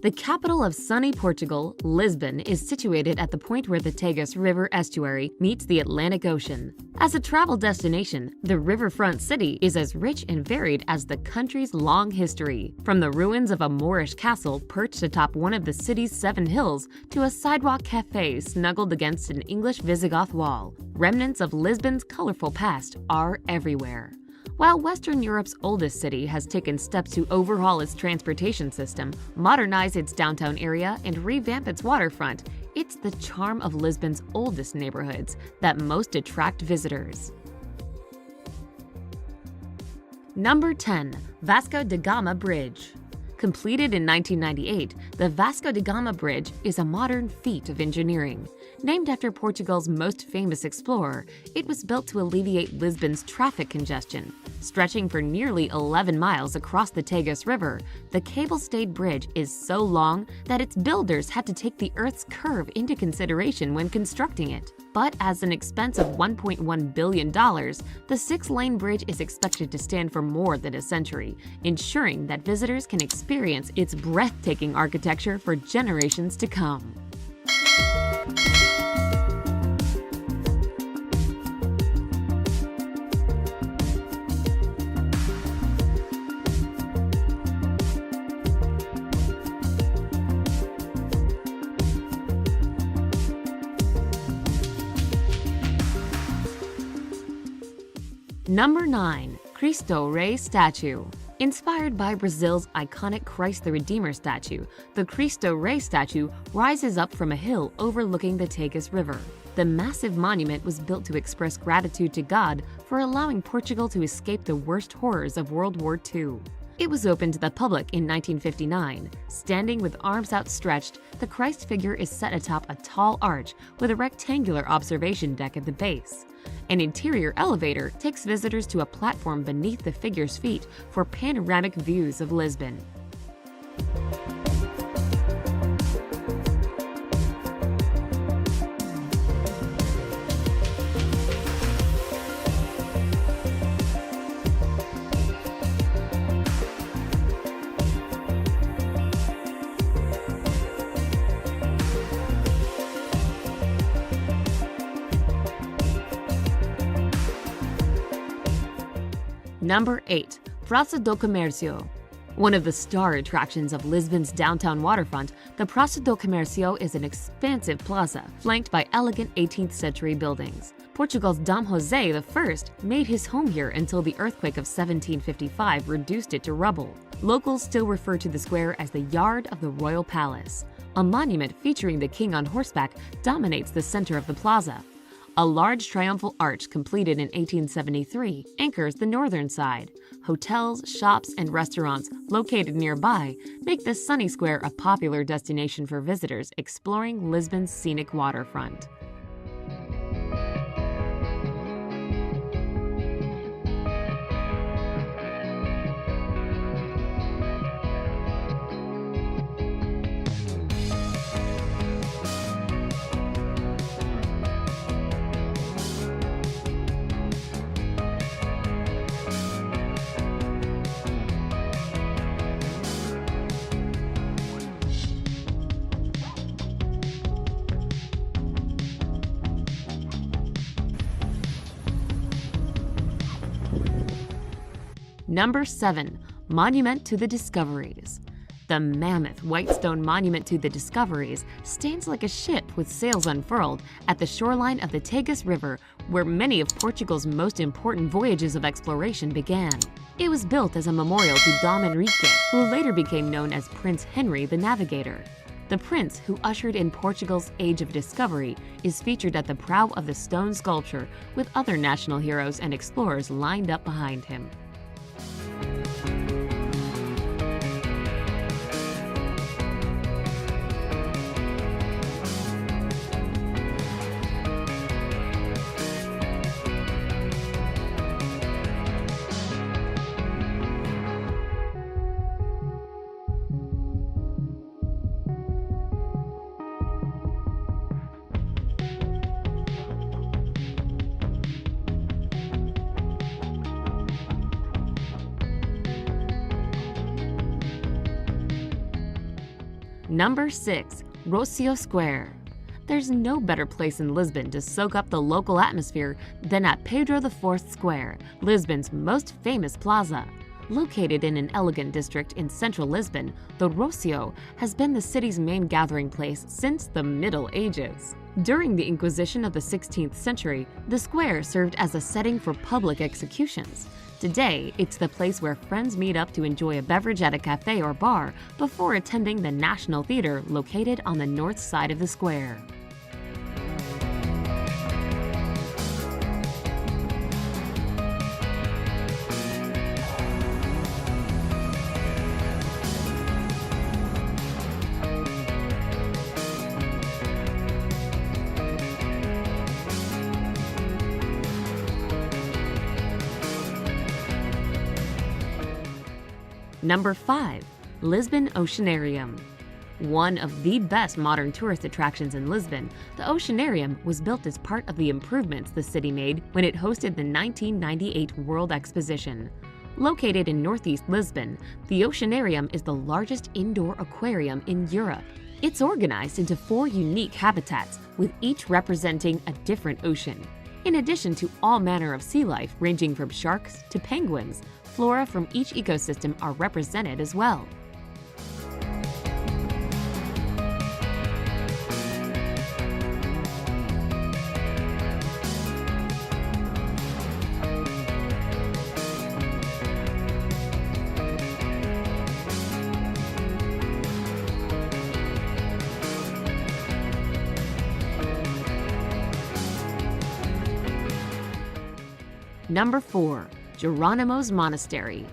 The capital of sunny Portugal, Lisbon, is situated at the point where the Tagus River estuary meets the Atlantic Ocean. As a travel destination, the riverfront city is as rich and varied as the country's long history. From the ruins of a Moorish castle perched atop one of the city's 7 hills to a sidewalk cafe snuggled against an English Visigoth wall, remnants of Lisbon's colorful past are everywhere. While Western Europe's oldest city has taken steps to overhaul its transportation system, modernize its downtown area, and revamp its waterfront, it's the charm of Lisbon's oldest neighborhoods that most attract visitors. Number 10. Vasco da Gama Bridge. Completed in 1998, the Vasco da Gama Bridge is a modern feat of engineering. Named after Portugal's most famous explorer, it was built to alleviate Lisbon's traffic congestion. Stretching for nearly 11 miles across the Tagus River, the cable-stayed bridge is so long that its builders had to take the Earth's curve into consideration when constructing it. But as an expense of $1.1 billion, the 6-lane bridge is expected to stand for more than a century, ensuring that visitors can experience its breathtaking architecture for generations to come. Number 9. Cristo Rei Statue. Inspired by Brazil's iconic Christ the Redeemer statue, the Cristo Rei statue rises up from a hill overlooking the Tagus River. The massive monument was built to express gratitude to God for allowing Portugal to escape the worst horrors of World War II. It was opened to the public in 1959. Standing with arms outstretched, the Christ figure is set atop a tall arch with a rectangular observation deck at the base. An interior elevator takes visitors to a platform beneath the figure's feet for panoramic views of Lisbon. Number 8. Praça do Comércio. One of the star attractions of Lisbon's downtown waterfront, the Praça do Comércio is an expansive plaza flanked by elegant 18th century buildings. Portugal's Dom José I made his home here until the earthquake of 1755 reduced it to rubble. Locals still refer to the square as the Yard of the Royal Palace. A monument featuring the king on horseback dominates the center of the plaza. A large triumphal arch completed in 1873 anchors the northern side. Hotels, shops, and restaurants located nearby make the sunny square a popular destination for visitors exploring Lisbon's scenic waterfront. Number 7. Monument to the Discoveries. The mammoth white stone monument to the Discoveries stands like a ship with sails unfurled at the shoreline of the Tagus River, where many of Portugal's most important voyages of exploration began. It was built as a memorial to Dom Henrique, who later became known as Prince Henry the Navigator. The prince, who ushered in Portugal's Age of Discovery, is featured at the prow of the stone sculpture with other national heroes and explorers lined up behind him. Number 6. Rocio Square. There's no better place in Lisbon to soak up the local atmosphere than at Pedro IV Square, Lisbon's most famous plaza. Located in an elegant district in central Lisbon, the Rocio has been the city's main gathering place since the Middle Ages. During the Inquisition of the 16th century, the square served as a setting for public executions. Today, it's the place where friends meet up to enjoy a beverage at a cafe or bar before attending the National Theatre located on the north side of the square. Number 5. Lisbon Oceanarium. One of the best modern tourist attractions in Lisbon, the Oceanarium was built as part of the improvements the city made when it hosted the 1998 World Exposition. Located in northeast Lisbon, the Oceanarium is the largest indoor aquarium in Europe. It's organized into 4 unique habitats, with each representing a different ocean. In addition to all manner of sea life ranging from sharks to penguins, flora from each ecosystem are represented as well. Number 4. Geronimo's Monastery.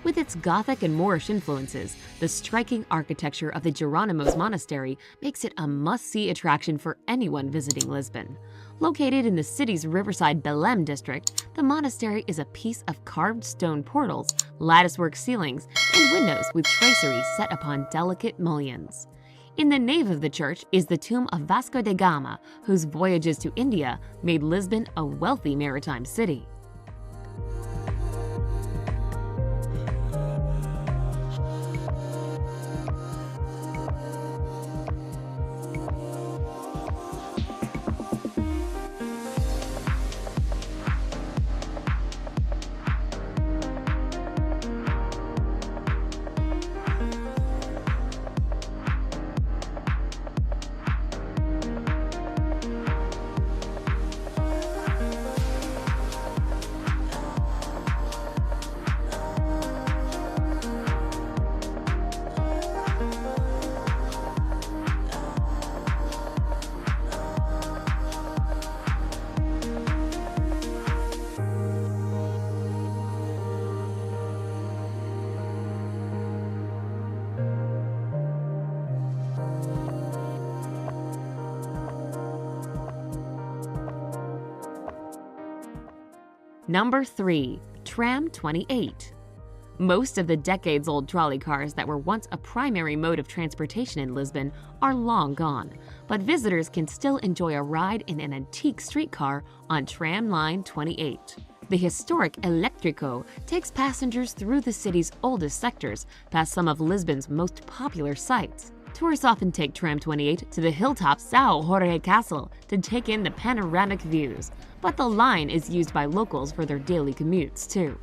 With its Gothic and Moorish influences, the striking architecture of the Geronimo's Monastery makes it a must-see attraction for anyone visiting Lisbon. Located in the city's riverside Belém district, the monastery is a piece of carved stone portals, latticework ceilings, and windows with tracery set upon delicate mullions. In the nave of the church is the tomb of Vasco da Gama, whose voyages to India made Lisbon a wealthy maritime city. Number 3. Tram 28. Most of the decades-old trolley cars that were once a primary mode of transportation in Lisbon are long gone, but visitors can still enjoy a ride in an antique streetcar on Tram Line 28. The historic Elétrico takes passengers through the city's oldest sectors, past some of Lisbon's most popular sites. Tourists often take Tram 28 to the hilltop São Jorge Castle to take in the panoramic views, but the line is used by locals for their daily commutes too.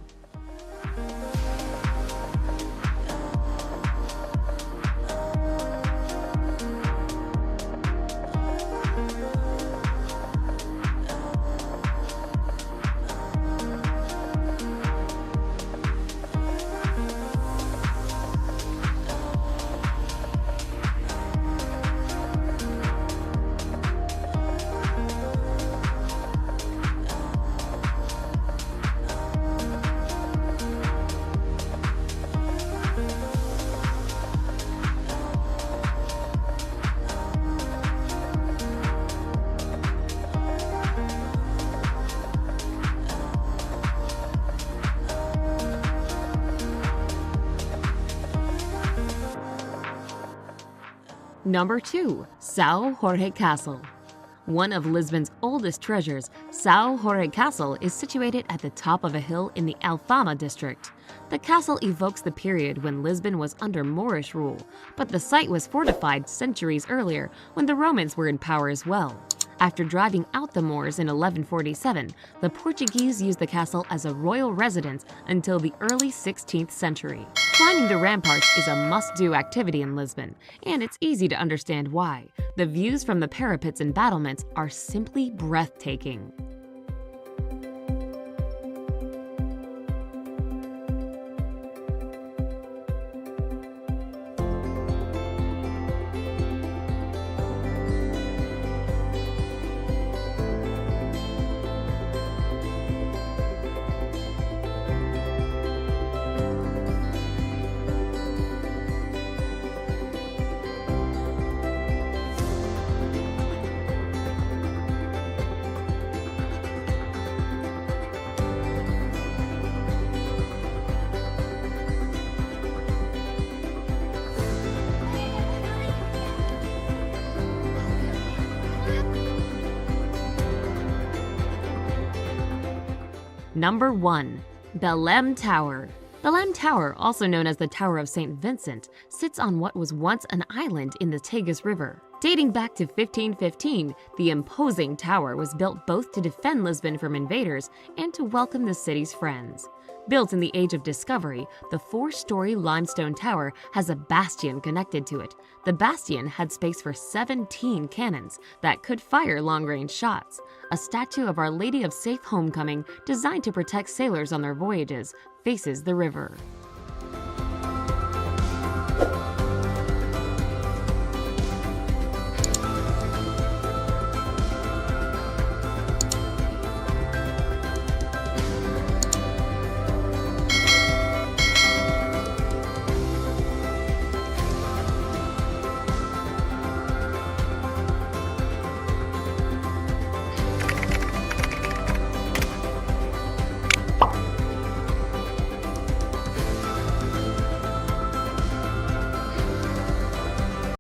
Number 2. São Jorge Castle. One of Lisbon's oldest treasures, São Jorge Castle, is situated at the top of a hill in the Alfama district. The castle evokes the period when Lisbon was under Moorish rule, but the site was fortified centuries earlier when the Romans were in power as well. After driving out the Moors in 1147, the Portuguese used the castle as a royal residence until the early 16th century. Climbing the ramparts is a must-do activity in Lisbon, and it's easy to understand why. The views from the parapets and battlements are simply breathtaking. Number 1. Belém Tower. Belém Tower, also known as the Tower of St. Vincent, sits on what was once an island in the Tagus River. Dating back to 1515, the imposing tower was built both to defend Lisbon from invaders and to welcome the city's friends. Built in the Age of Discovery, the 4-story limestone tower has a bastion connected to it. The bastion had space for 17 cannons that could fire long-range shots. A statue of Our Lady of Safe Homecoming, designed to protect sailors on their voyages, faces the river.